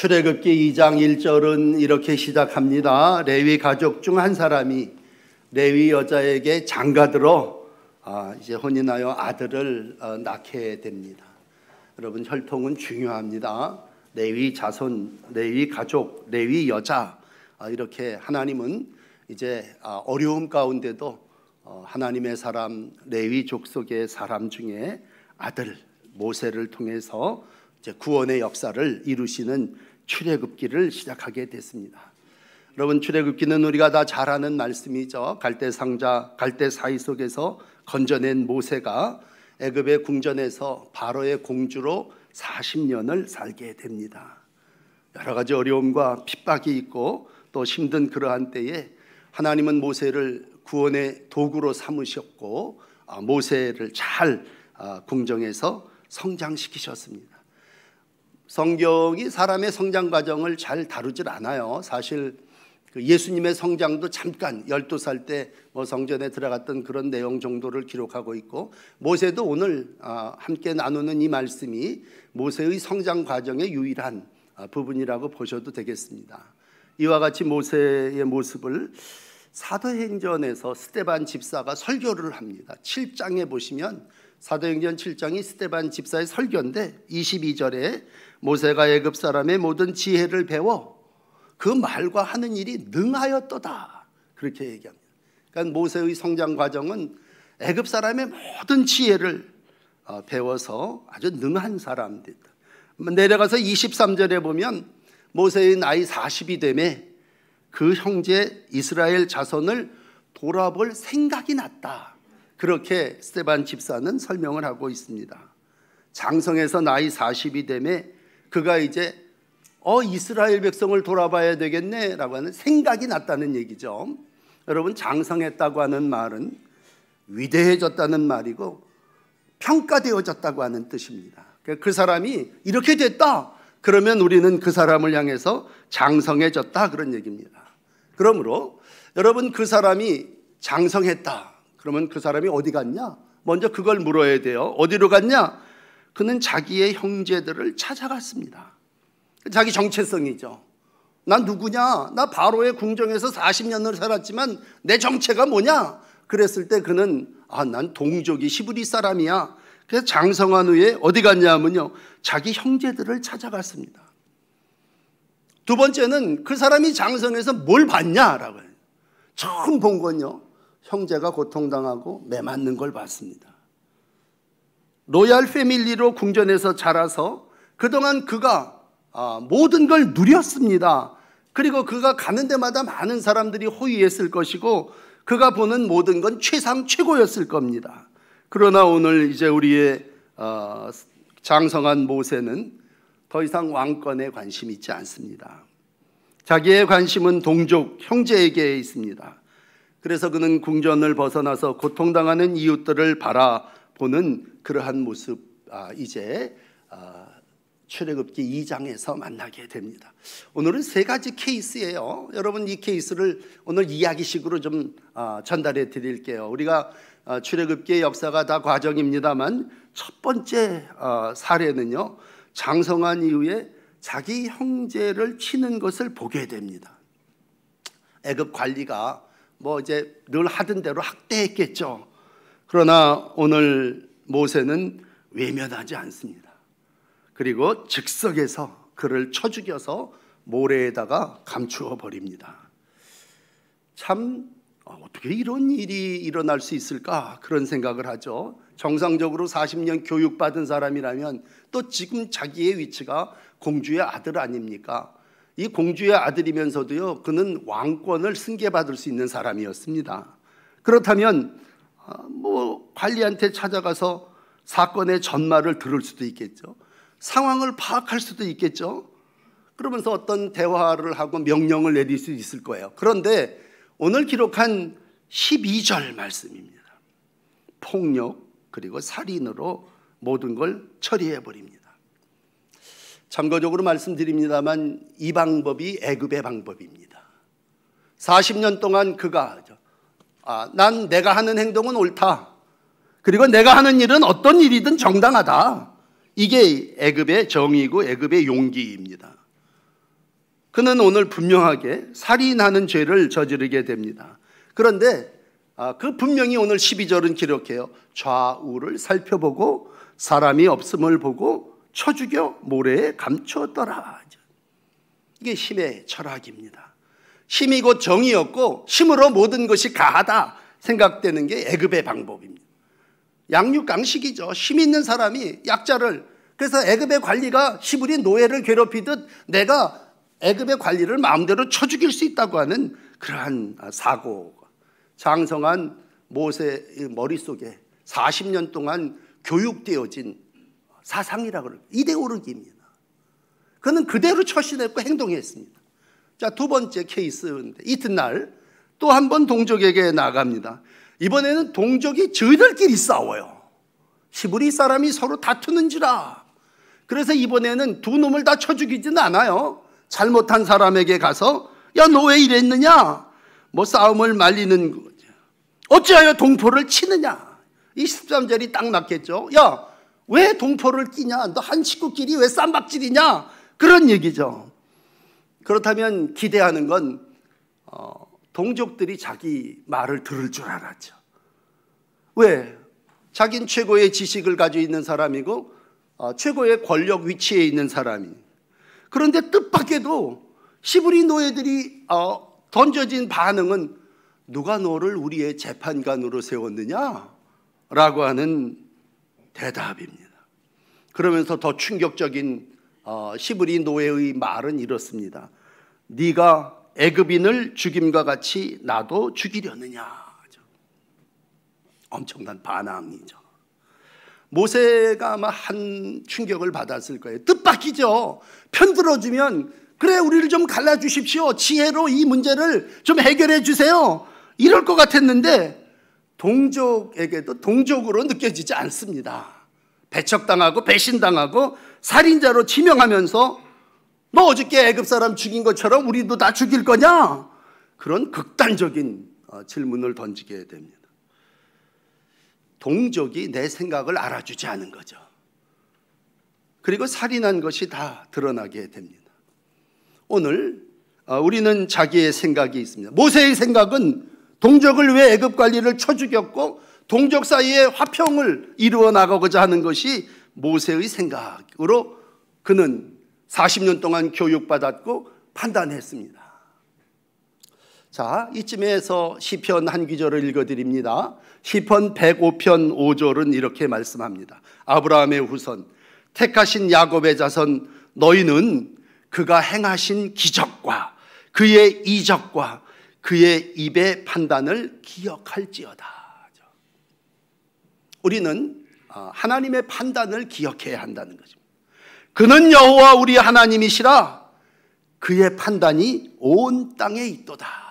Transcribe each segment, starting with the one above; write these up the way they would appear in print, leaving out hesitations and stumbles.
출애굽기 2장 1절은 이렇게 시작합니다. 레위 가족 중 한 사람이 레위 여자에게 장가들어 이제 혼인하여 아들을 낳게 됩니다. 여러분, 혈통은 중요합니다. 레위 자손, 레위 가족, 레위 여자, 이렇게 하나님은 이제 어려움 가운데도 하나님의 사람, 레위 족속의 사람 중에 아들 모세를 통해서 이제 구원의 역사를 이루시는 출애굽기를 시작하게 됐습니다. 여러분, 출애굽기는 우리가 다 잘 아는 말씀이죠. 갈대 사이 속에서 건져낸 모세가 애굽의 궁전에서 바로의 공주로 40년을 살게 됩니다. 여러 가지 어려움과 핍박이 있고 또 힘든 그러한 때에 하나님은 모세를 구원의 도구로 삼으셨고 모세를 잘 궁정에서 성장시키셨습니다. 성경이 사람의 성장 과정을 잘 다루질 않아요. 사실 예수님의 성장도 잠깐 12살 때 성전에 들어갔던 그런 내용 정도를 기록하고 있고, 모세도 오늘 함께 나누는 이 말씀이 모세의 성장 과정의 유일한 부분이라고 보셔도 되겠습니다. 이와 같이 모세의 모습을 사도행전에서 스데반 집사가 설교를 합니다. 7장에 보시면 사도행전 7장이 스데반 집사의 설교인데 22절에 모세가 애굽 사람의 모든 지혜를 배워 그 말과 하는 일이 능하였도다, 그렇게 얘기합니다. 그러니까 모세의 성장 과정은 애굽 사람의 모든 지혜를 배워서 아주 능한 사람 됐다. 내려가서 23절에 보면 모세의 나이 40이 되매 그 형제 이스라엘 자손을 돌아볼 생각이 났다, 그렇게 스데반 집사는 설명을 하고 있습니다. 장성에서 나이 40이 되매 그가 이제 이스라엘 백성을 돌아봐야 되겠네 라고 하는 생각이 났다는 얘기죠. 여러분, 장성했다고 하는 말은 위대해졌다는 말이고 평가되어졌다고 하는 뜻입니다. 그 사람이 이렇게 됐다 그러면 우리는 그 사람을 향해서 장성해졌다, 그런 얘기입니다. 그러므로 여러분, 그 사람이 장성했다 그러면 그 사람이 어디 갔냐? 먼저 그걸 물어야 돼요. 어디로 갔냐? 그는 자기의 형제들을 찾아갔습니다. 자기 정체성이죠. 난 누구냐? 나 바로의 궁정에서 40년을 살았지만 내 정체가 뭐냐? 그랬을 때 그는 난 동족이 히브리 사람이야. 그래서 장성한 후에 어디 갔냐 하면요, 자기 형제들을 찾아갔습니다. 두 번째는 그 사람이 장성해서 뭘 봤냐라고 해요. 처음 본 건요, 형제가 고통당하고 매맞는 걸 봤습니다. 로얄 패밀리로 궁전에서 자라서 그동안 그가 모든 걸 누렸습니다. 그리고 그가 가는 데마다 많은 사람들이 호의했을 것이고 그가 보는 모든 건 최상 최고였을 겁니다. 그러나 오늘 이제 우리의 장성한 모세는 더 이상 왕권에 관심이 있지 않습니다. 자기의 관심은 동족 형제에게 있습니다. 그래서 그는 궁전을 벗어나서 고통당하는 이웃들을 바라보는 그러한 모습, 이제 출애굽기 2장에서 만나게 됩니다. 오늘은 세 가지 케이스예요. 여러분, 이 케이스를 오늘 이야기식으로 좀 전달해 드릴게요. 우리가 출애굽기의 역사가 다 과정입니다만 첫 번째 사례는요, 장성한 이후에 자기 형제를 치는 것을 보게 됩니다. 애굽 관리가 이제 늘 하던 대로 학대했겠죠. 그러나 오늘 모세는 외면하지 않습니다. 그리고 즉석에서 그를 쳐 죽여서 모래에다가 감추어 버립니다. 참, 어떻게 이런 일이 일어날 수 있을까, 그런 생각을 하죠. 정상적으로 40년 교육받은 사람이라면 또 지금 자기의 위치가 공주의 아들 아닙니까? 이 공주의 아들이면서도요, 그는 왕권을 승계받을 수 있는 사람이었습니다. 그렇다면 관리한테 찾아가서 사건의 전말을 들을 수도 있겠죠. 상황을 파악할 수도 있겠죠. 그러면서 어떤 대화를 하고 명령을 내릴 수 있을 거예요. 그런데 오늘 기록한 12절 말씀입니다. 폭력 그리고 살인으로 모든 걸 처리해 버립니다. 참고적으로 말씀드립니다만 이 방법이 애굽의 방법입니다. 40년 동안 그가 난 내가 하는 행동은 옳다, 그리고 내가 하는 일은 어떤 일이든 정당하다, 이게 애굽의 정의고 애굽의 용기입니다. 그는 오늘 분명하게 살인하는 죄를 저지르게 됩니다. 그런데 그 분명히 오늘 12절은 기록해요. 좌우를 살펴보고 사람이 없음을 보고 쳐 죽여 모래에 감추었더라. 이게 힘의 철학입니다. 힘이 곧 정의였고 힘으로 모든 것이 가하다 생각되는 게 애굽의 방법입니다. 양육강식이죠. 힘 있는 사람이 약자를, 그래서 애굽의 관리가 히브리 노예를 괴롭히듯 내가 애굽의 관리를 마음대로 쳐 죽일 수 있다고 하는 그러한 사고, 장성한 모세의 머릿속에 40년 동안 교육되어진 사상이라고 그래요. 이데올로기입니다. 그는 그대로 처신했고 행동했습니다. 자, 두 번째 케이스인데 이튿날 또 한 번 동족에게 나갑니다. 이번에는 동족이 저희들끼리 싸워요. 히브리 사람이 서로 다투는지라. 그래서 이번에는 두 놈을 다 쳐 죽이지는 않아요. 잘못한 사람에게 가서 야, 너 왜 이랬느냐? 뭐 싸움을 말리는 거죠. 어찌하여 동포를 치느냐? 이 13절이 딱 맞겠죠. 야, 왜 동포를 끼냐? 너 한 식구끼리 왜 쌈박질이냐? 그런 얘기죠. 그렇다면 기대하는 건 동족들이 자기 말을 들을 줄 알았죠. 왜? 자긴 최고의 지식을 가지고 있는 사람이고 최고의 권력 위치에 있는 사람이. 그런데 뜻밖에도 히브리 노예들이 던져진 반응은 누가 너를 우리의 재판관으로 세웠느냐? 라고 하는 대답입니다. 그러면서 더 충격적인 히브리 노예의 말은 이렇습니다. 네가 애굽인을 죽임과 같이 나도 죽이려느냐. 엄청난 반항이죠. 모세가 아마 한 충격을 받았을 거예요. 뜻밖이죠. 편들어주면 그래, 우리를 좀 갈라주십시오. 지혜로 이 문제를 좀 해결해 주세요. 이럴 것 같았는데 동족에게도 동족으로 느껴지지 않습니다. 배척당하고 배신당하고 살인자로 지명하면서 너 어저께 애굽 사람 죽인 것처럼 우리도 다 죽일 거냐? 그런 극단적인 질문을 던지게 됩니다. 동족이 내 생각을 알아주지 않은 거죠. 그리고 살인한 것이 다 드러나게 됩니다. 오늘 우리는 자기의 생각이 있습니다. 모세의 생각은 동족을 왜 애굽 관리를 쳐 죽였고 동족 사이에 화평을 이루어 나가고자 하는 것이 모세의 생각으로 그는 40년 동안 교육받았고 판단했습니다. 자, 이쯤에서 시편 한 구절을 읽어드립니다. 시편 105편 5절은 이렇게 말씀합니다. 아브라함의 후손, 택하신 야곱의 자손, 너희는 그가 행하신 기적과 그의 이적과 그의 입의 판단을 기억할지어다. 우리는 하나님의 판단을 기억해야 한다는 거죠. 그는 여호와 우리 하나님이시라 그의 판단이 온 땅에 있도다.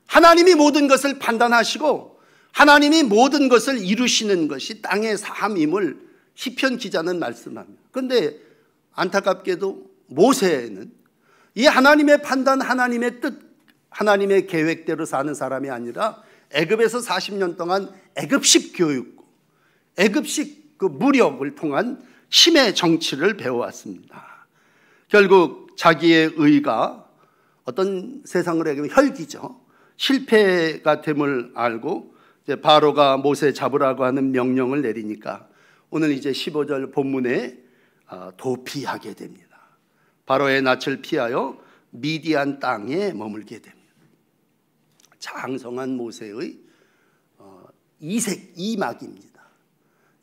하나님이 모든 것을 판단하시고 하나님이 모든 것을 이루시는 것이 땅의 삶임을 시편 기자는 말씀합니다. 그런데 안타깝게도 모세는 이 하나님의 판단, 하나님의 뜻, 하나님의 계획대로 사는 사람이 아니라 애굽에서 40년 동안 애굽식 교육, 애굽식 그 무력을 통한 힘의 정치를 배워왔습니다. 결국 자기의 의가 어떤 세상을 얘기하면 혈기죠. 실패가 됨을 알고 이제 바로가 모세 잡으라고 하는 명령을 내리니까 오늘 이제 15절 본문에 도피하게 됩니다. 바로의 낯을 피하여 미디안 땅에 머물게 됩니다. 장성한 모세의 이막입니다.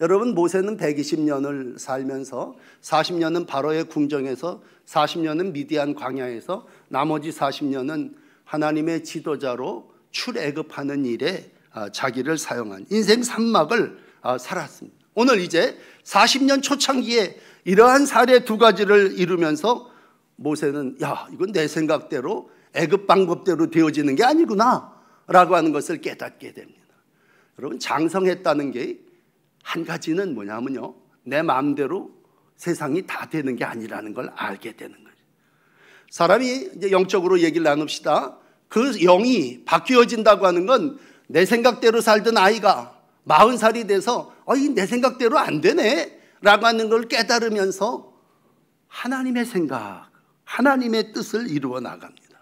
여러분, 모세는 120년을 살면서 40년은 바로의 궁정에서 40년은 미디안 광야에서 나머지 40년은 하나님의 지도자로 출애굽하는 일에 자기를 사용한 인생 3막을 살았습니다. 오늘 이제 40년 초창기에 이러한 사례 두 가지를 이루면서 모세는 야, 이건 내 생각대로 애굽 방법대로 되어지는 게 아니구나 라고 하는 것을 깨닫게 됩니다. 여러분, 장성했다는 게 한 가지는 뭐냐면요, 내 마음대로 세상이 다 되는 게 아니라는 걸 알게 되는 거죠. 사람이 이제 영적으로 얘기를 나눕시다. 그 영이 바뀌어진다고 하는 건 내 생각대로 살던 아이가 40살이 돼서 내 생각대로 안 되네 라고 하는 걸 깨달으면서 하나님의 생각, 하나님의 뜻을 이루어 나갑니다.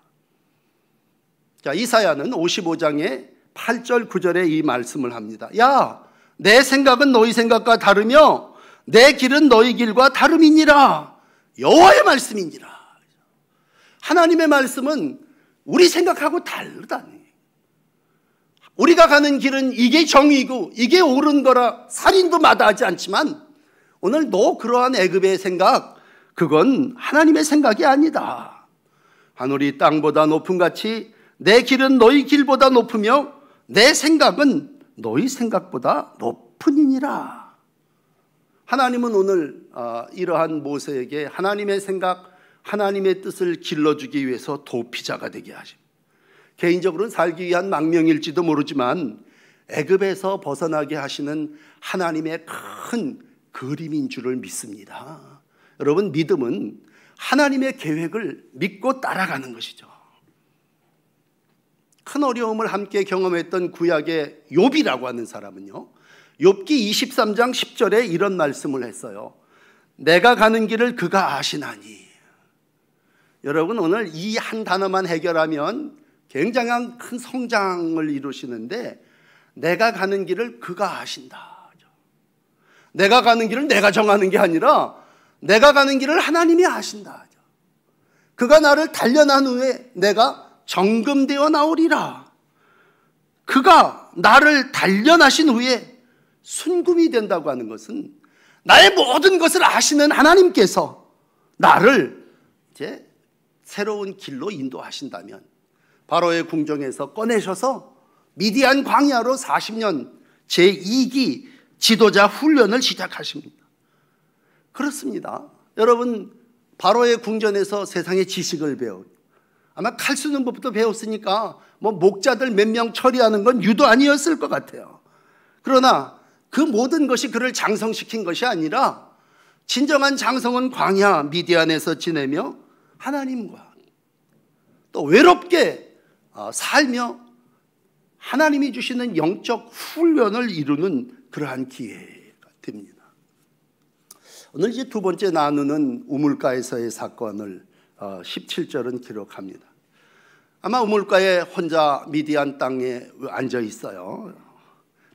자, 이사야는 55장의 8절 9절에 이 말씀을 합니다. 야, 내 생각은 너희 생각과 다르며 내 길은 너희 길과 다름이니라. 여호와의 말씀이니라. 하나님의 말씀은 우리 생각하고 다르다니. 우리가 가는 길은 이게 정의고 이게 옳은 거라 살인도 마다하지 않지만 오늘 너 그러한 애굽의 생각, 그건 하나님의 생각이 아니다. 하늘이 땅보다 높음 같이 내 길은 너희 길보다 높으며 내 생각은 너희 생각보다 높으니라. 하나님은 오늘 이러한 모세에게 하나님의 생각, 하나님의 뜻을 길러주기 위해서 도피자가 되게 하십니다. 개인적으로는 살기 위한 망명일지도 모르지만 애굽에서 벗어나게 하시는 하나님의 큰 그림인 줄을 믿습니다. 여러분, 믿음은 하나님의 계획을 믿고 따라가는 것이죠. 큰 어려움을 함께 경험했던 구약의 욥이라고 하는 사람은요, 욥기 23장 10절에 이런 말씀을 했어요. 내가 가는 길을 그가 아시나니. 여러분, 오늘 이 한 단어만 해결하면 굉장한 큰 성장을 이루시는데, 내가 가는 길을 그가 아신다. 내가 가는 길을 내가 정하는 게 아니라 내가 가는 길을 하나님이 아신다. 그가 나를 단련한 후에 내가 정금되어 나오리라. 그가 나를 단련하신 후에 순금이 된다고 하는 것은 나의 모든 것을 아시는 하나님께서 나를 이제 새로운 길로 인도하신다면 바로의 궁정에서 꺼내셔서 미디안 광야로 40년 제2기 지도자 훈련을 시작하십니다. 그렇습니다. 여러분, 바로의 궁전에서 세상의 지식을 배우고 아마 칼 쓰는 법부터 배웠으니까 뭐 목자들 몇 명 처리하는 건 유도 아니었을 것 같아요. 그러나 그 모든 것이 그를 장성시킨 것이 아니라 진정한 장성은 광야 미디안에서 지내며 하나님과 또 외롭게 살며 하나님이 주시는 영적 훈련을 이루는 그러한 기회가 됩니다. 오늘 이제 두 번째 나누는 우물가에서의 사건을 17절은 기록합니다. 아마 우물가에 혼자 미디안 땅에 앉아 있어요.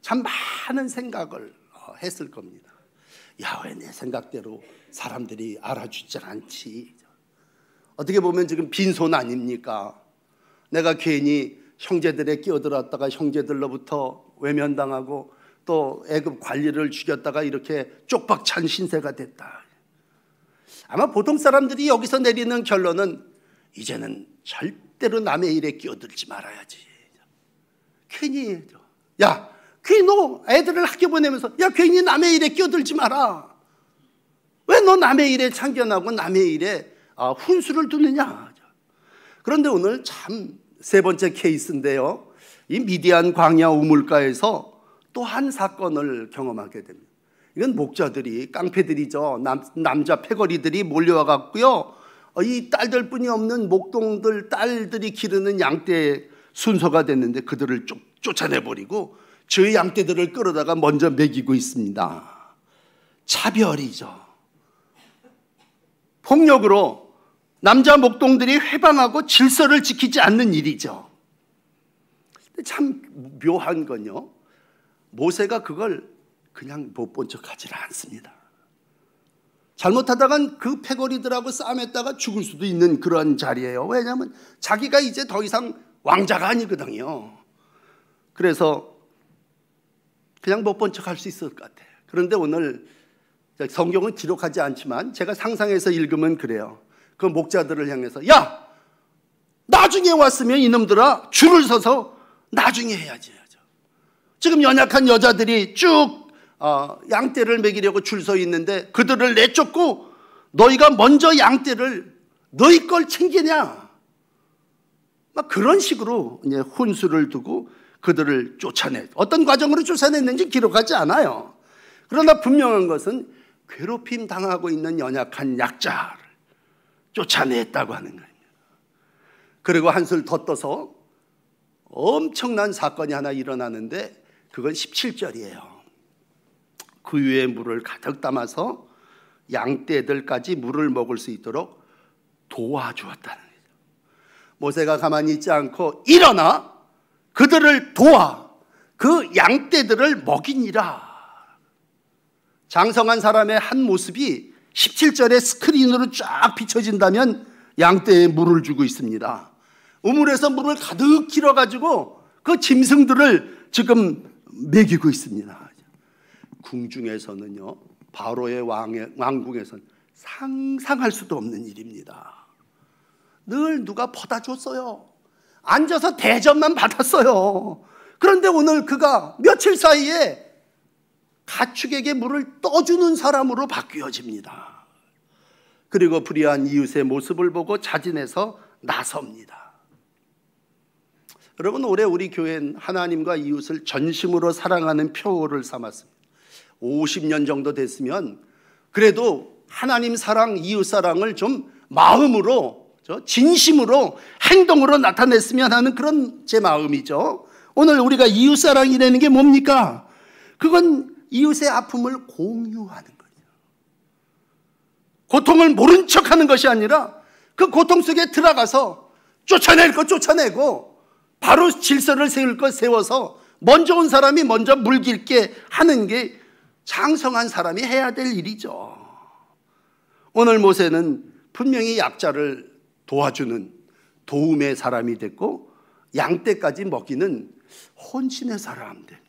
참 많은 생각을 했을 겁니다. 야, 왜 내 생각대로 사람들이 알아주질 않지? 어떻게 보면 지금 빈손 아닙니까? 내가 괜히 형제들에 끼어들었다가 형제들로부터 외면당하고 또 애굽 관리를 죽였다가 이렇게 쪽박찬 신세가 됐다. 아마 보통 사람들이 여기서 내리는 결론은 이제는 절대로 남의 일에 끼어들지 말아야지. 괜히 야, 괜히 너 애들을 학교 보내면서 야, 괜히 남의 일에 끼어들지 마라. 왜 너 남의 일에 참견하고 남의 일에 훈수를 두느냐. 그런데 오늘 참 세 번째 케이스인데요, 이 미디안 광야 우물가에서 또 한 사건을 경험하게 됩니다. 이건 목자들이, 깡패들이죠. 남자 패거리들이 몰려와 갖고요, 이 딸들뿐이 없는 목동들 딸들이 기르는 양떼 순서가 됐는데 그들을 쫓아내버리고 저 양떼들을 끌어다가 먼저 먹이고 있습니다. 차별이죠. 폭력으로 남자 목동들이 회방하고 질서를 지키지 않는 일이죠. 참 묘한 건요, 모세가 그걸 그냥 못 본 척 하질 않습니다. 잘못하다간 그 패거리들하고 싸움했다가 죽을 수도 있는 그런 자리예요. 왜냐하면 자기가 이제 더 이상 왕자가 아니거든요. 그래서 그냥 못 본 척 할 수 있을 것 같아요. 그런데 오늘 성경은 기록하지 않지만 제가 상상해서 읽으면 그래요. 그 목자들을 향해서 야, 나중에 왔으면 이놈들아 줄을 서서 나중에 해야지. 지금 연약한 여자들이 쭉 양떼를 먹이려고 줄 서 있는데 그들을 내쫓고 너희가 먼저 양떼를 너희 걸 챙기냐. 막 그런 식으로 이제 훈수를 두고 그들을 쫓아내. 어떤 과정으로 쫓아냈는지 기록하지 않아요. 그러나 분명한 것은 괴롭힘 당하고 있는 연약한 약자를 쫓아냈다고 하는 겁니다. 그리고 한술 더 떠서 엄청난 사건이 하나 일어나는데 그건 17절이에요. 그 위에 물을 가득 담아서 양떼들까지 물을 먹을 수 있도록 도와주었다는 거죠. 모세가 가만히 있지 않고 일어나 그들을 도와 그 양떼들을 먹이니라. 장성한 사람의 한 모습이 17절에 스크린으로 쫙 비춰진다면 양떼에 물을 주고 있습니다. 우물에서 물을 가득 길어가지고 그 짐승들을 지금 먹이고 있습니다. 궁중에서는요, 바로의 왕궁에서는 상상할 수도 없는 일입니다. 늘 누가 퍼다 줬어요. 앉아서 대접만 받았어요. 그런데 오늘 그가 며칠 사이에 가축에게 물을 떠주는 사람으로 바뀌어집니다. 그리고 불의한 이웃의 모습을 보고 자진해서 나섭니다. 여러분, 올해 우리 교회는 하나님과 이웃을 전심으로 사랑하는 표어를 삼았습니다. 50년 정도 됐으면 그래도 하나님 사랑, 이웃 사랑을 좀 마음으로, 진심으로, 행동으로 나타냈으면 하는 그런 제 마음이죠. 오늘 우리가 이웃 사랑이라는 게 뭡니까? 그건 이웃의 아픔을 공유하는 거예요. 고통을 모른 척하는 것이 아니라 그 고통 속에 들어가서 쫓아낼 것 쫓아내고 바로 질서를 세울 것 세워서 먼저 온 사람이 먼저 물 길게 하는 게 장성한 사람이 해야 될 일이죠. 오늘 모세는 분명히 약자를 도와주는 도움의 사람이 됐고 양떼까지 먹이는 혼신의 사람 됩니다.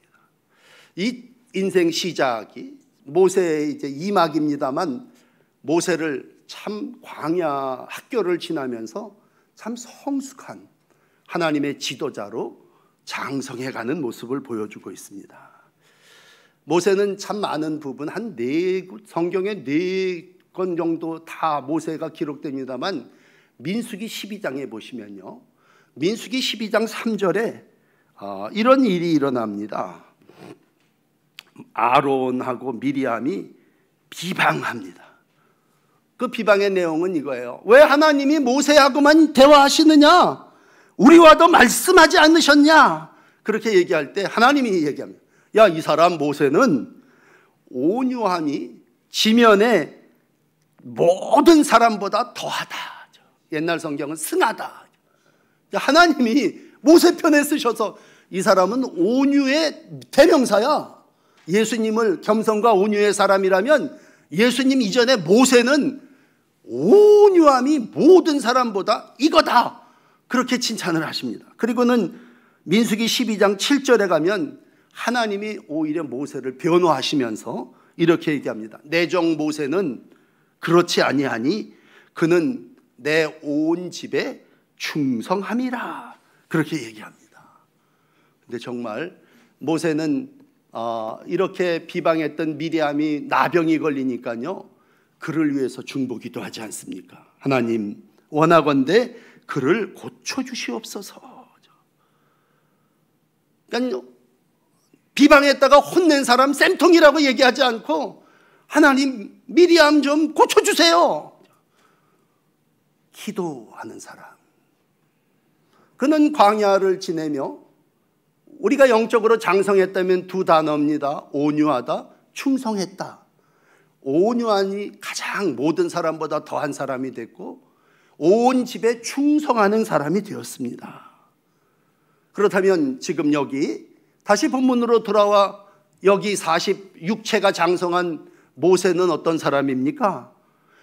이 인생 시작이 모세의 이제 2막입니다만 모세를 참 광야 학교를 지나면서 참 성숙한 하나님의 지도자로 장성해가는 모습을 보여주고 있습니다. 모세는 참 많은 부분 성경에 4권 정도 다 모세가 기록됩니다만 민수기 12장에 보시면요, 민수기 12장 3절에 이런 일이 일어납니다. 아론하고 미리암이 비방합니다. 그 비방의 내용은 이거예요. 왜 하나님이 모세하고만 대화하시느냐? 우리와도 말씀하지 않으셨냐? 그렇게 얘기할 때 하나님이 얘기합니다. 야, 이 사람 모세는 온유함이 지면에 모든 사람보다 더하다. 옛날 성경은 승하다. 하나님이 모세 편에 쓰셔서 이 사람은 온유의 대명사야. 예수님을 겸손과 온유의 사람이라면 예수님 이전에 모세는 온유함이 모든 사람보다 이거다. 그렇게 칭찬을 하십니다. 그리고는 민수기 12장 7절에 가면 하나님이 오히려 모세를 변호하시면서 이렇게 얘기합니다. 내 종 모세는 그렇지 아니하니 그는 내 온 집에 충성함이라. 그렇게 얘기합니다. 근데 정말 모세는 이렇게 비방했던 미리암이 나병이 걸리니까요, 그를 위해서 중보기도 하지 않습니까? 하나님, 원하건대 그를 고쳐주시옵소서. 그러니까 비방했다가 혼낸 사람 쌤통이라고 얘기하지 않고 하나님, 미리암 좀 고쳐주세요. 기도하는 사람. 그는 광야를 지내며 우리가 영적으로 장성했다면 2 단어입니다. 온유하다, 충성했다. 온유하니 가장 모든 사람보다 더한 사람이 됐고 온 집에 충성하는 사람이 되었습니다. 그렇다면 지금 여기 다시 본문으로 돌아와 여기 46체가 장성한 모세는 어떤 사람입니까?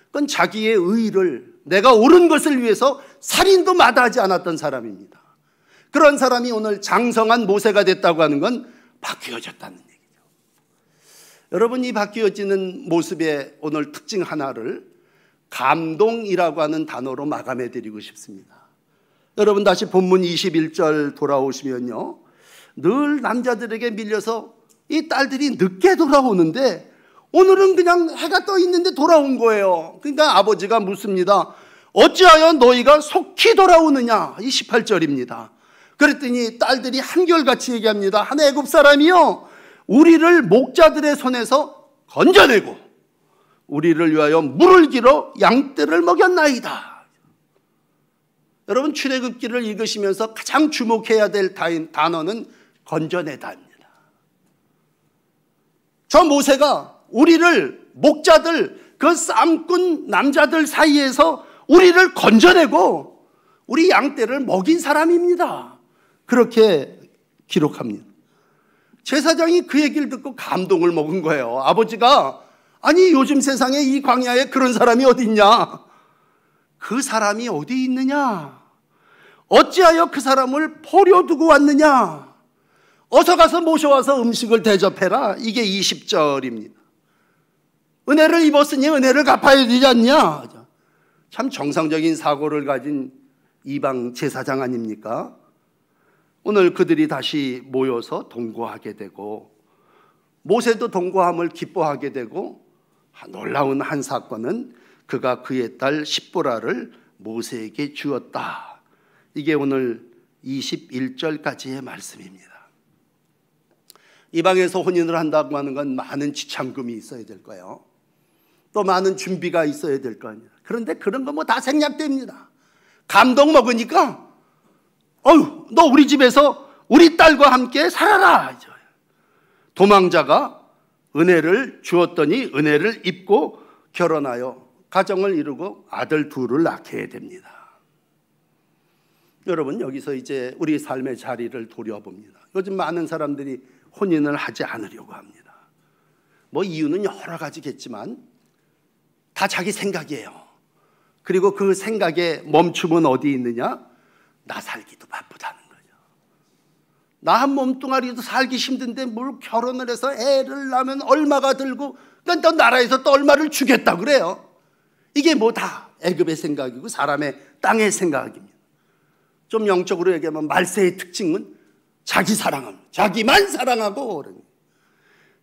그건 자기의 의를, 내가 옳은 것을 위해서 살인도 마다하지 않았던 사람입니다. 그런 사람이 오늘 장성한 모세가 됐다고 하는 건 바뀌어졌다는 얘기죠. 여러분, 이 바뀌어지는 모습의 오늘 특징 하나를 감동이라고 하는 단어로 마감해 드리고 싶습니다. 여러분, 다시 본문 21절 돌아오시면요, 늘 남자들에게 밀려서 이 딸들이 늦게 돌아오는데 오늘은 그냥 해가 떠 있는데 돌아온 거예요. 그러니까 아버지가 묻습니다. 어찌하여 너희가 속히 돌아오느냐? 이 18절입니다. 그랬더니 딸들이 한결같이 얘기합니다. 한 애굽 사람이요, 우리를 목자들의 손에서 건져내고 우리를 위하여 물을 길어 양떼를 먹였나이다. 여러분, 출애굽기를 읽으시면서 가장 주목해야 될 단어는 건져내다입니다. 저 모세가 우리를 목자들, 그 쌈꾼 남자들 사이에서 우리를 건져내고 우리 양떼를 먹인 사람입니다. 그렇게 기록합니다. 제사장이 그 얘기를 듣고 감동을 먹은 거예요. 아버지가 아니 요즘 세상에 이 광야에 그런 사람이 어디 있냐? 그 사람이 어디 있느냐? 어찌하여 그 사람을 버려두고 왔느냐? 어서 가서 모셔와서 음식을 대접해라. 이게 20절입니다. 은혜를 입었으니 은혜를 갚아야 되지 않냐? 참 정상적인 사고를 가진 이방 제사장 아닙니까? 오늘 그들이 다시 모여서 동거하게 되고 모세도 동거함을 기뻐하게 되고 놀라운 한 사건은 그가 그의 딸 십보라를 모세에게 주었다. 이게 오늘 21절까지의 말씀입니다. 이방에서 혼인을 한다고 하는 건 많은 지참금이 있어야 될 거예요. 또 많은 준비가 있어야 될 거 아니에요. 그런데 그런 거 뭐 다 생략됩니다. 감동 먹으니까 어휴, 너 우리 집에서 우리 딸과 함께 살아라. 도망자가 은혜를 주었더니 은혜를 입고 결혼하여 가정을 이루고 아들 둘을 낳게 됩니다. 여러분, 여기서 이제 우리 삶의 자리를 돌려봅니다. 요즘 많은 사람들이 혼인을 하지 않으려고 합니다. 뭐 이유는 여러 가지겠지만 다 자기 생각이에요. 그리고 그 생각의 멈춤은 어디 있느냐? 나 살기도 바쁘다는 거죠. 나 한 몸뚱아리도 살기 힘든데 뭘 결혼을 해서 애를 낳으면 얼마가 들고 그러니까 또 나라에서 또 얼마를 주겠다 그래요. 이게 뭐 다 애굽의 생각이고 사람의 땅의 생각입니다. 좀 영적으로 얘기하면 말세의 특징은 자기 사랑합니다. 자기만 사랑하고.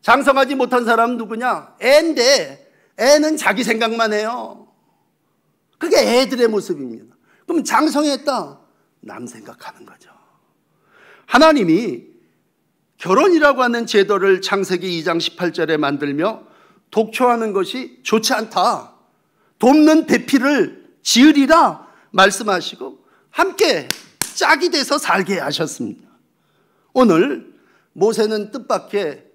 장성하지 못한 사람은 누구냐? 애인데 애는 자기 생각만 해요. 그게 애들의 모습입니다. 그럼 장성했다? 남 생각하는 거죠. 하나님이 결혼이라고 하는 제도를 창세기 2장 18절에 만들며 독초하는 것이 좋지 않다. 돕는 배필을 지으리라 말씀하시고 함께 짝이 돼서 살게 하셨습니다. 오늘 모세는 뜻밖의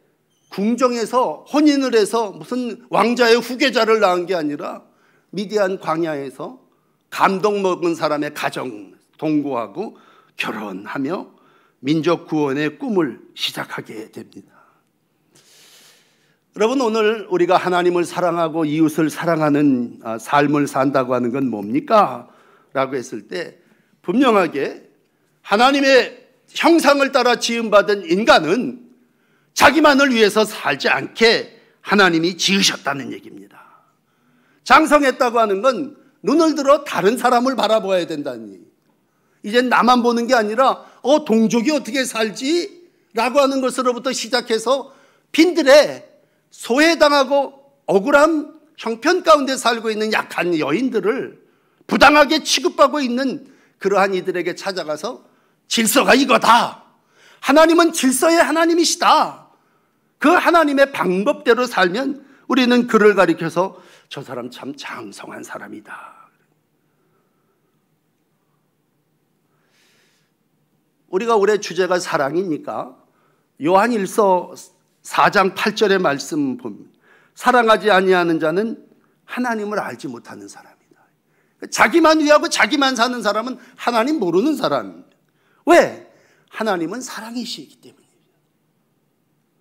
궁정에서 혼인을 해서 무슨 왕자의 후계자를 낳은 게 아니라 미디안 광야에서 감동 먹은 사람의 가정 동거하고 결혼하며 민족 구원의 꿈을 시작하게 됩니다. 여러분, 오늘 우리가 하나님을 사랑하고 이웃을 사랑하는 삶을 산다고 하는 건 뭡니까? 라고 했을 때 분명하게 하나님의 형상을 따라 지음받은 인간은 자기만을 위해서 살지 않게 하나님이 지으셨다는 얘기입니다. 장성했다고 하는 건 눈을 들어 다른 사람을 바라봐야 된다는 얘기. 이젠 나만 보는 게 아니라 동족이 어떻게 살지? 라고 하는 것으로부터 시작해서 빈들에 소외당하고 억울함 형편 가운데 살고 있는 약한 여인들을 부당하게 취급하고 있는 그러한 이들에게 찾아가서 질서가 이거다. 하나님은 질서의 하나님이시다. 그 하나님의 방법대로 살면 우리는 그를 가리켜서 저 사람 참 장성한 사람이다. 우리가 올해 주제가 사랑이니까 요한일서 4장 8절의 말씀 보면 사랑하지 아니하는 자는 하나님을 알지 못하는 사람이다. 자기만 위하고 자기만 사는 사람은 하나님 모르는 사람입니다. 왜? 하나님은 사랑이시기 때문입니다.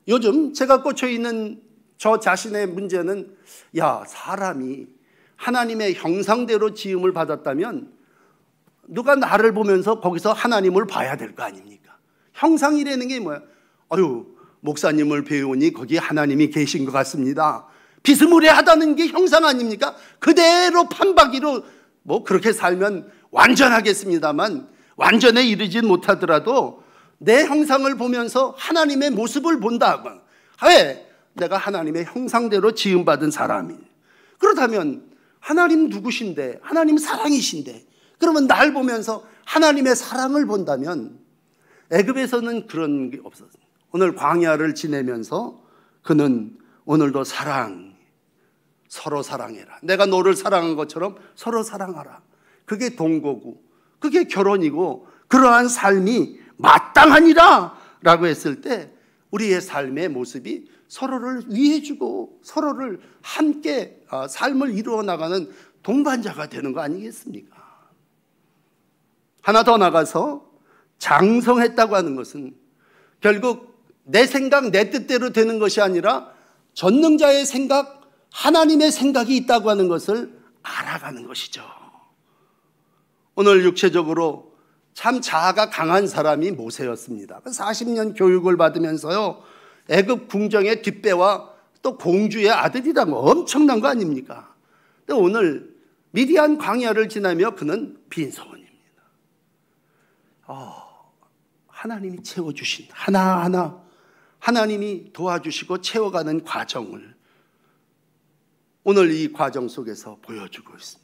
요즘 제가 꽂혀있는 저 자신의 문제는 사람이 하나님의 형상대로 지음을 받았다면 누가 나를 보면서 거기서 하나님을 봐야 될 거 아닙니까? 형상이라는 게 뭐야? 목사님을 배우니 거기에 하나님이 계신 것 같습니다. 비스무리하다는 게 형상 아닙니까? 그대로 판박이로 뭐 그렇게 살면 완전하겠습니다만 완전에 이르지 못하더라도 내 형상을 보면서 하나님의 모습을 본다고. 왜? 내가 하나님의 형상대로 지음받은 사람이에요. 그렇다면 하나님 누구신데? 하나님 사랑이신데? 그러면 날 보면서 하나님의 사랑을 본다면 애굽에서는 그런 게 없었어요. 오늘 광야를 지내면서 그는 오늘도 서로 사랑해라. 내가 너를 사랑한 것처럼 서로 사랑하라. 그게 동거고 그게 결혼이고 그러한 삶이 마땅하니라 라고 했을 때 우리의 삶의 모습이 서로를 위해주고 서로를 함께 삶을 이루어 나가는 동반자가 되는 거 아니겠습니까? 하나 더 나가서 장성했다고 하는 것은 결국 내 생각, 내 뜻대로 되는 것이 아니라 전능자의 생각, 하나님의 생각이 있다고 하는 것을 알아가는 것이죠. 오늘 육체적으로 참 자아가 강한 사람이 모세였습니다. 40년 교육을 받으면서요, 애굽 궁정의 뒷배와 또 공주의 아들이란 거 엄청난 거 아닙니까? 근데 오늘 미디안 광야를 지나며 그는 빈손입니다. 하나님이 채워주신 하나하나 하나님이 도와주시고 채워가는 과정을 오늘 이 과정 속에서 보여주고 있습니다.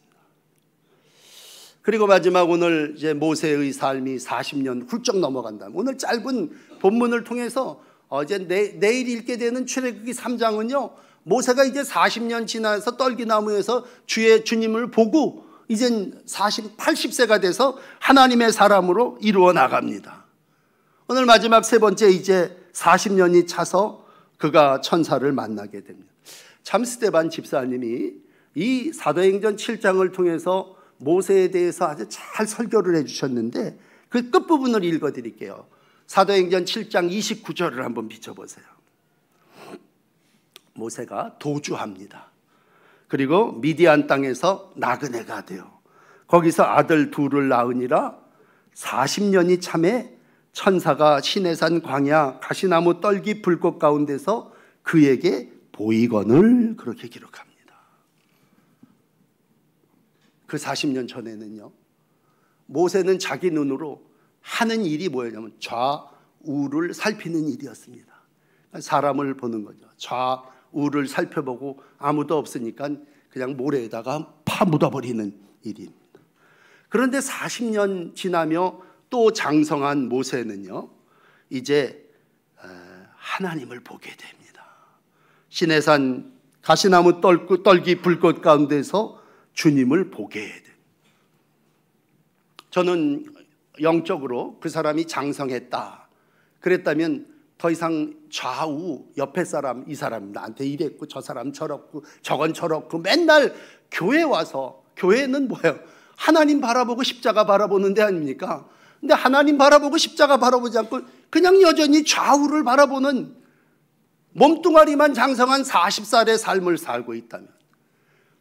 그리고 마지막 오늘 이제 모세의 삶이 40년 훌쩍 넘어간다. 오늘 짧은 본문을 통해서 이제 내일 읽게 되는 출애굽기 3장은요, 모세가 이제 40년 지나서 떨기나무에서 주님을 보고 이젠 80세가 돼서 하나님의 사람으로 이루어 나갑니다. 오늘 마지막 세 번째, 이제 40년이 차서 그가 천사를 만나게 됩니다. 참 스데반 집사님이 이 사도행전 7장을 통해서 모세에 대해서 아주 잘 설교를 해주셨는데 그 끝부분을 읽어드릴게요. 사도행전 7장 29절을 한번 비춰보세요. 모세가 도주합니다. 그리고 미디안 땅에서 나그네가 되어 거기서 아들 둘을 낳으니라. 40년이 참에 천사가 시내산 광야 가시나무 떨기 불꽃 가운데서 그에게 보이거늘, 그렇게 기록합니다. 그 40년 전에는요, 모세는 자기 눈으로 하는 일이 뭐였냐면 좌우를 살피는 일이었습니다. 사람을 보는 거죠. 좌우를 살펴보고 아무도 없으니까 그냥 모래에다가 파묻어버리는 일입니다. 그런데 40년 지나며 또 장성한 모세는요, 이제 하나님을 보게 됩니다. 시내산 가시나무 떨기 불꽃 가운데서 주님을 보게 됩니다. 저는 영적으로 그 사람이 장성했다 그랬다면 더 이상 좌우 옆에 사람, 이 사람 나한테 이랬고 저 사람 저렇고 저건 저렇고 맨날 교회 와서, 교회는 뭐예요? 하나님 바라보고 십자가 바라보는 데 아닙니까? 근데 하나님 바라보고 십자가 바라보지 않고 그냥 여전히 좌우를 바라보는 몸뚱아리만 장성한 40살의 삶을 살고 있다면,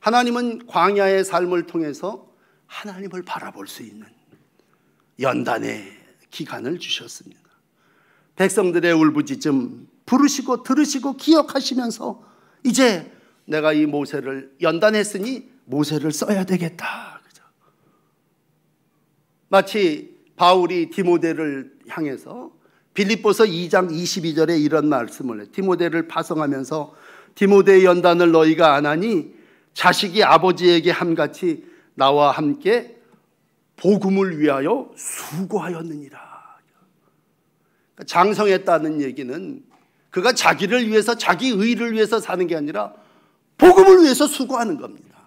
하나님은 광야의 삶을 통해서 하나님을 바라볼 수 있는 연단의 기간을 주셨습니다. 백성들의 울부짖음 부르시고 들으시고 기억하시면서 이제 내가 이 모세를 연단했으니 모세를 써야 되겠다. 그죠? 마치 바울이 디모데를 향해서 빌립보서 2장 22절에 이런 말씀을 해요. 디모데를 파송하면서 디모데의 연단을 너희가 안 하니 자식이 아버지에게 함같이 나와 함께 복음을 위하여 수고하였느니라. 장성했다는 얘기는 그가 자기를 위해서, 자기 의를 위해서 사는 게 아니라 복음을 위해서 수고하는 겁니다.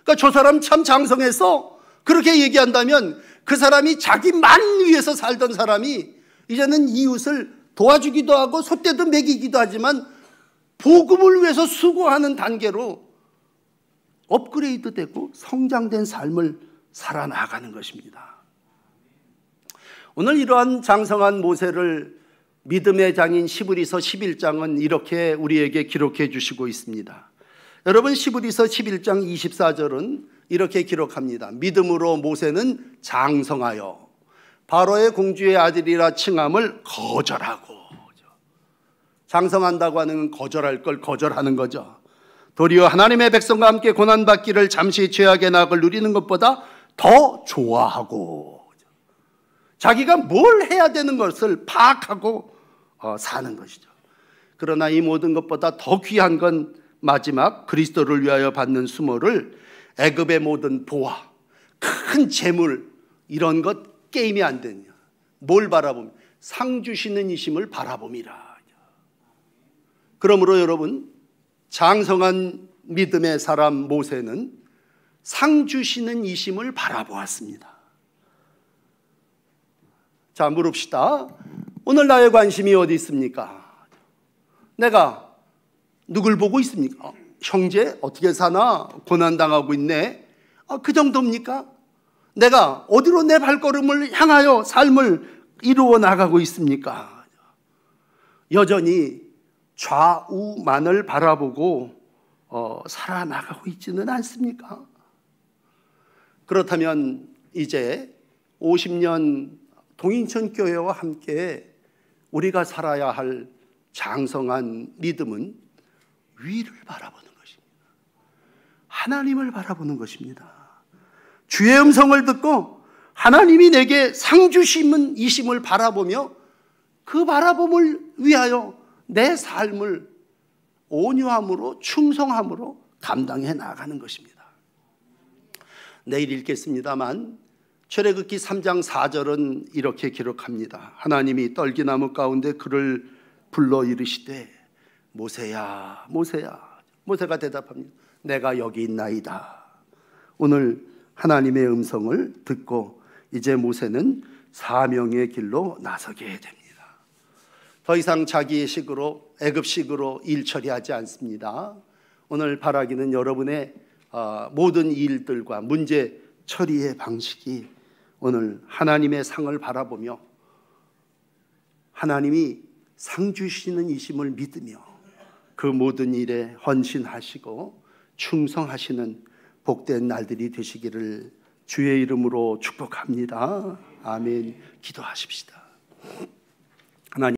그러니까 저 사람 참 장성해서 그렇게 얘기한다면 그 사람이 자기만 위해서 살던 사람이 이제는 이웃을 도와주기도 하고 소떼도 먹이기도 하지만 복음을 위해서 수고하는 단계로 업그레이드 되고 성장된 삶을 살아나가는 것입니다. 오늘 이러한 장성한 모세를 믿음의 장인 시브리서 11장은 이렇게 우리에게 기록해 주시고 있습니다. 여러분, 시브리서 11장 24절은 이렇게 기록합니다. 믿음으로 모세는 장성하여 바로의 공주의 아들이라 칭함을 거절하고. 장성한다고 하는 거절할 걸 거절하는 거죠. 도리어 하나님의 백성과 함께 고난받기를 잠시 죄악의 낙을 누리는 것보다 더 좋아하고, 자기가 뭘 해야 되는 것을 파악하고 사는 것이죠. 그러나 이 모든 것보다 더 귀한 건 마지막 그리스도를 위하여 받는 수모를 애굽의 모든 보화, 큰 재물, 이런 것 게임이 안 되냐. 뭘 바라보면 상 주시는 이심을 바라봄이라. 그러므로 여러분, 장성한 믿음의 사람 모세는 상 주시는 이심을 바라보았습니다. 자, 물읍시다. 오늘 나의 관심이 어디 있습니까? 내가 누굴 보고 있습니까? 형제 어떻게 사나 고난당하고 있네. 그 정도입니까? 내가 어디로 내 발걸음을 향하여 삶을 이루어 나가고 있습니까? 여전히 좌우만을 바라보고 살아나가고 있지는 않습니까? 그렇다면 이제 50년 동인천교회와 함께 우리가 살아야 할 장성한 믿음은 위를 바라보는 것입니다. 하나님을 바라보는 것입니다. 주의 음성을 듣고 하나님이 내게 상 주심은 이심을 바라보며 그 바라봄을 위하여 내 삶을 온유함으로 충성함으로 감당해 나가는 것입니다. 내일 읽겠습니다만 출애굽기 3장 4절은 이렇게 기록합니다. 하나님이 떨기나무 가운데 그를 불러 이르시되 모세야 모세야. 모세가 대답합니다. 내가 여기 있나이다. 오늘 하나님의 음성을 듣고 이제 모세는 사명의 길로 나서게 됩니다. 더 이상 자기의 식으로 애굽식으로 일 처리하지 않습니다. 오늘 바라기는 여러분의 모든 일들과 문제 처리의 방식이 오늘 하나님의 상을 바라보며 하나님이 상 주시는 이심을 믿으며 그 모든 일에 헌신하시고 충성하시는 복된 날들이 되시기를 주의 이름으로 축복합니다. 아멘. 기도하십시다. 하나님